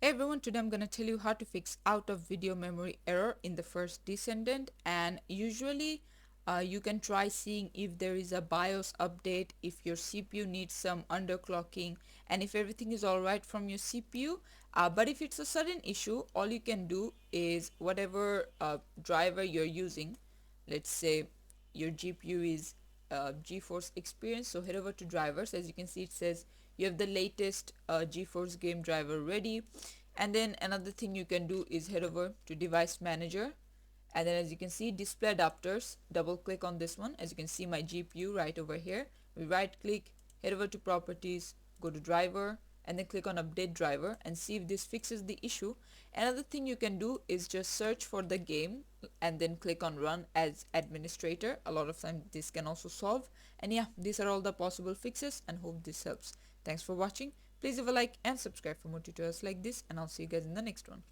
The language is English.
Hey everyone, today I'm gonna tell you how to fix out of video memory error in the First Descendant. And usually you can try seeing if there is a BIOS update, if your CPU needs some underclocking, and if everything is alright from your CPU. But if it's a sudden issue, all you can do is whatever driver you're using, let's say your GPU is GeForce Experience, so head over to drivers. As you can see, it says you have the latest GeForce game driver ready. And then another thing you can do is head over to device manager, and then as you can see, display adapters, double click on this one. As you can see, my GPU right over here. We right click, head over to properties, go to driver, and then click on update driver and see if this fixes the issue. Another thing you can do is just search for the game and then click on run as administrator. A lot of times this can also solve. And yeah, these are all the possible fixes, and hope this helps. Thanks for watching. Please leave a like and subscribe for more tutorials like this, and I'll see you guys in the next one.